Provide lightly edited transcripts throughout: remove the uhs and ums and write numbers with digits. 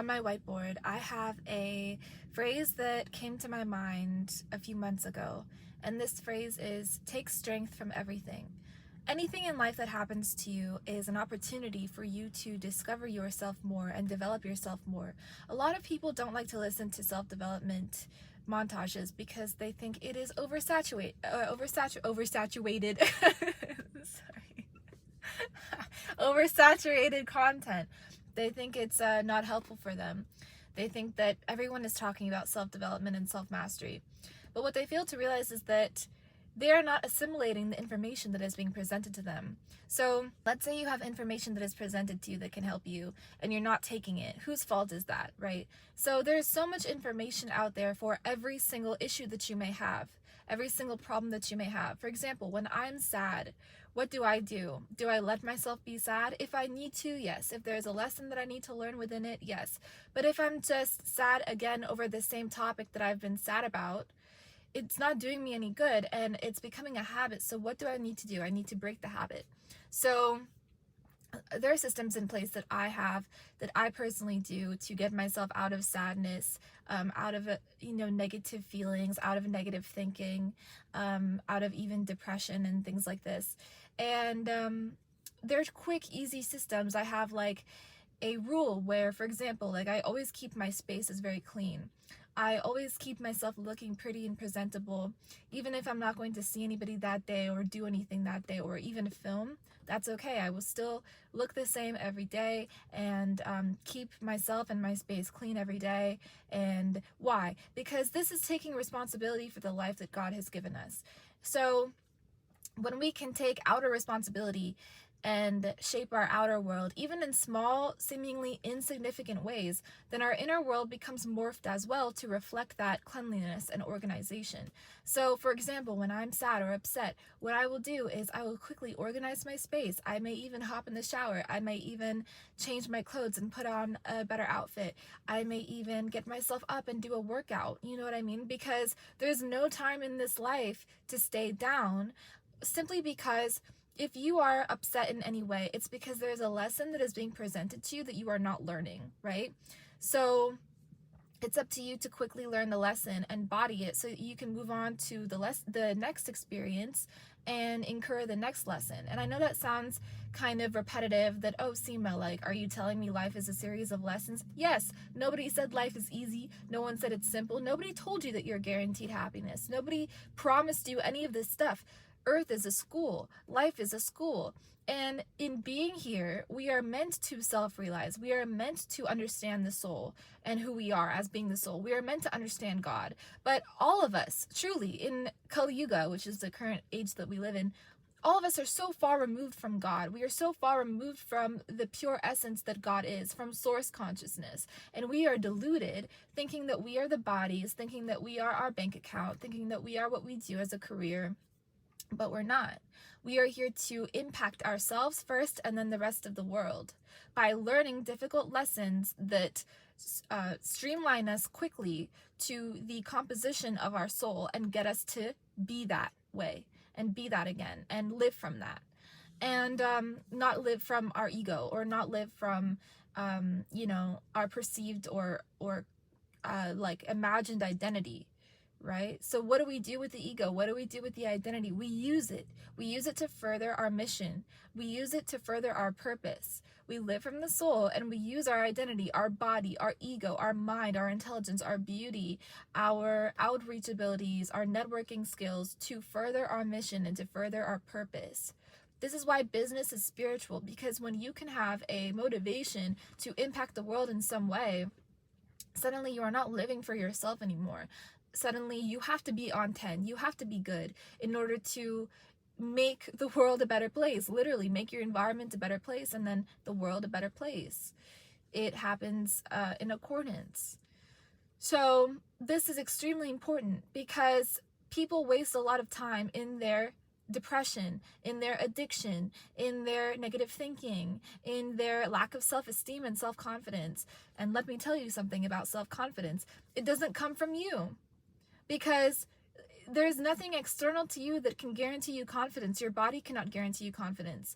On my whiteboard, I have a phrase that came to my mind a few months ago, and this phrase is take strength from everything. Anything in life that happens to you is an opportunity for you to discover yourself more and develop yourself more. A lot of people don't like to listen to self-development montages because they think it is oversaturated. Sorry. Oversaturated content. They think it's not helpful for them. They think that everyone is talking about self-development and self-mastery. But what they fail to realize is that they are not assimilating the information that is being presented to them. So let's say you have information that is presented to you that can help you and you're not taking it. Whose fault is that, right? So there's so much information out there for every single issue that you may have, every single problem that you may have. For example, when I'm sad, what do? Do I let myself be sad? If I need to, yes. If there's a lesson that I need to learn within it, yes. But if I'm just sad again over the same topic that I've been sad about, it's not doing me any good and it's becoming a habit. So what do I need to do? I need to break the habit. So there are systems in place that I have, that I personally do to get myself out of sadness, out of negative feelings, out of negative thinking, out of even depression and things like this. And they're quick, easy systems. I have like a rule where, for example, like I always keep my spaces very clean. I always keep myself looking pretty and presentable, even if I'm not going to see anybody that day or do anything that day or even film. That's okay. I will still look the same every day and keep myself and my space clean every day. And why? Because this is taking responsibility for the life that God has given us. So when we can take outer responsibility and shape our outer world, even in small, seemingly insignificant ways, then our inner world becomes morphed as well to reflect that cleanliness and organization. So, for example, when I'm sad or upset, what I will do is I will quickly organize my space. I may even hop in the shower. I may even change my clothes and put on a better outfit. I may even get myself up and do a workout. You know what I mean? Because there's no time in this life to stay down, simply because if you are upset in any way, it's because there's a lesson that is being presented to you that you are not learning, right? So it's up to you to quickly learn the lesson and body it so you can move on to the next experience and incur the next lesson. And I know that sounds kind of repetitive, that, oh, Seema, like, are you telling me life is a series of lessons? Yes. Nobody said life is easy. No one said it's simple. Nobody told you that you're guaranteed happiness. Nobody promised you any of this stuff. Earth is a school. Life is a school. And in being here, we are meant to self-realize. We are meant to understand the soul and who we are as being the soul. We are meant to understand God. But all of us, truly, in Kali Yuga, which is the current age that we live in, all of us are so far removed from God. We are so far removed from the pure essence that God is, from source consciousness. And we are deluded, thinking that we are the bodies, thinking that we are our bank account, thinking that we are what we do as a career. But we're not. We are here to impact ourselves first and then the rest of the world by learning difficult lessons that streamline us quickly to the composition of our soul and get us to be that way and be that again and live from that. And not live from our ego or not live from, our perceived or like imagined identity. Right? So what do we do with the ego? What do we do with the identity? We use it. We use it to further our mission. We use it to further our purpose. We live from the soul and we use our identity, our body, our ego, our mind, our intelligence, our beauty, our outreach abilities, our networking skills to further our mission and to further our purpose. This is why business is spiritual, because when you can have a motivation to impact the world in some way, suddenly you are not living for yourself anymore. Suddenly you have to be on 10. You have to be good in order to make the world a better place. Literally make your environment a better place and then the world a better place. It happens in accordance. So this is extremely important because people waste a lot of time in their depression, in their addiction, in their negative thinking, in their lack of self-esteem and self-confidence. And let me tell you something about self-confidence. It doesn't come from you, because there's nothing external to you that can guarantee you confidence. Your body cannot guarantee you confidence.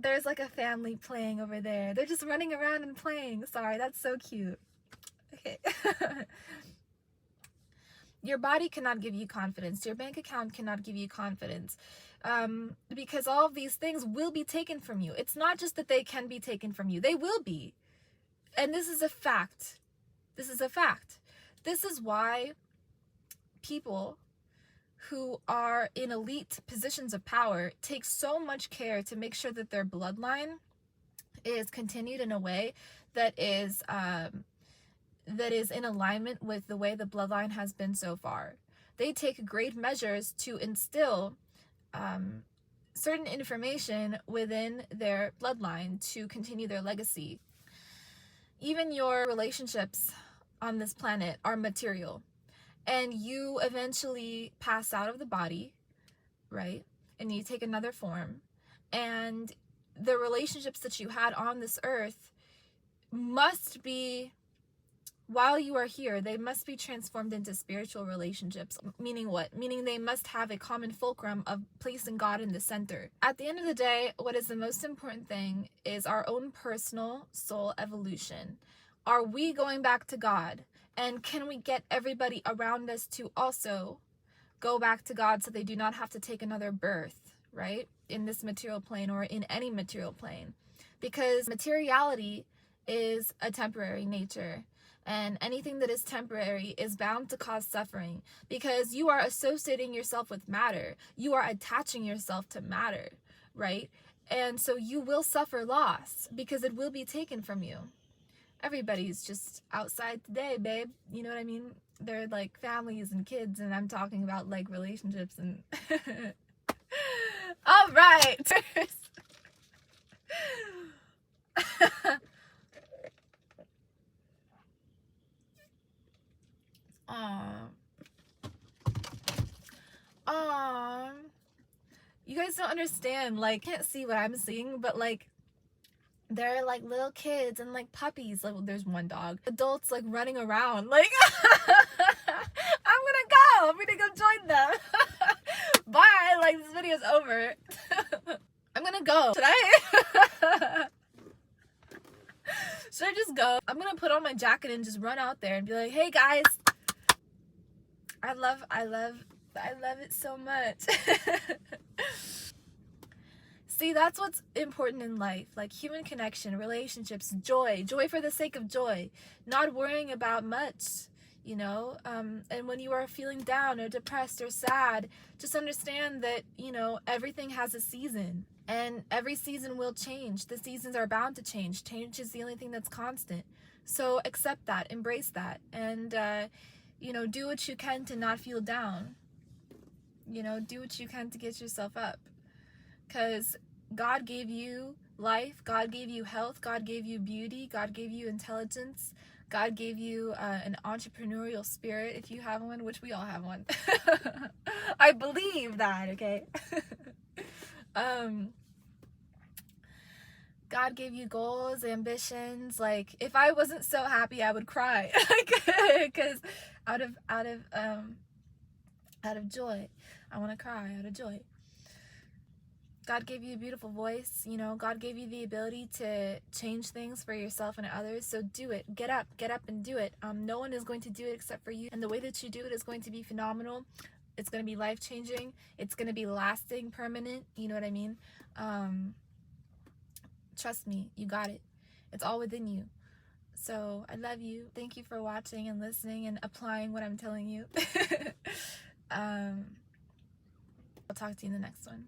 There's like a family playing over there. They're just running around and playing. Sorry, that's so cute. Okay. Your body cannot give you confidence. Your bank account cannot give you confidence. Because all of these things will be taken from you. It's not just that they can be taken from you. They will be. And this is a fact. This is a fact. This is why people who are in elite positions of power take so much care to make sure that their bloodline is continued in a way that is in alignment with the way the bloodline has been so far. They take great measures to instill certain information within their bloodline to continue their legacy. Even your relationships on this planet are material. And you eventually pass out of the body, right? And you take another form. And the relationships that you had on this earth must be, while you are here, they must be transformed into spiritual relationships. Meaning what? Meaning they must have a common fulcrum of placing God in the center. At the end of the day, what is the most important thing is our own personal soul evolution. Are we going back to God? And can we get everybody around us to also go back to God so they do not have to take another birth, right? In this material plane or in any material plane. Because materiality is a temporary nature. And anything that is temporary is bound to cause suffering. Because you are associating yourself with matter. You are attaching yourself to matter, right? And so you will suffer loss because it will be taken from you. Everybody's just outside today, babe. You know what I mean? They're like families and kids, and I'm talking about like relationships and all right. You guys don't understand, like, can't see what I'm seeing, but like they're like little kids and like puppies. Like, there's one dog. Adults like running around. Like, I'm gonna go join them. Bye. Like, this video's over. I'm gonna go. Should I? Should I just go? I'm gonna put on my jacket and just run out there and be like, hey guys, I love it so much. See, that's what's important in life, like human connection, relationships, joy for the sake of joy, not worrying about much, you know. And when you are feeling down or depressed or sad, just understand that, you know, everything has a season, and every season will change. The seasons are bound to change. Change is the only thing that's constant. So accept that, embrace that, and you know, do what you can to not feel down. You know, do what you can to get yourself up, because God gave you life, God gave you health, God gave you beauty, God gave you intelligence, God gave you an entrepreneurial spirit, if you have one, which we all have one. I believe that, okay? God gave you goals, ambitions. Like, if I wasn't so happy, I would cry. Because out of joy, I want to cry out of joy. God gave you a beautiful voice, you know. God gave you the ability to change things for yourself and others. So do it. Get up and do it. No one is going to do it except for you. And the way that you do it is going to be phenomenal. It's going to be life-changing. It's going to be lasting, permanent. You know what I mean? Trust me, you got it. It's all within you. So I love you. Thank you for watching and listening and applying what I'm telling you. I'll talk to you in the next one.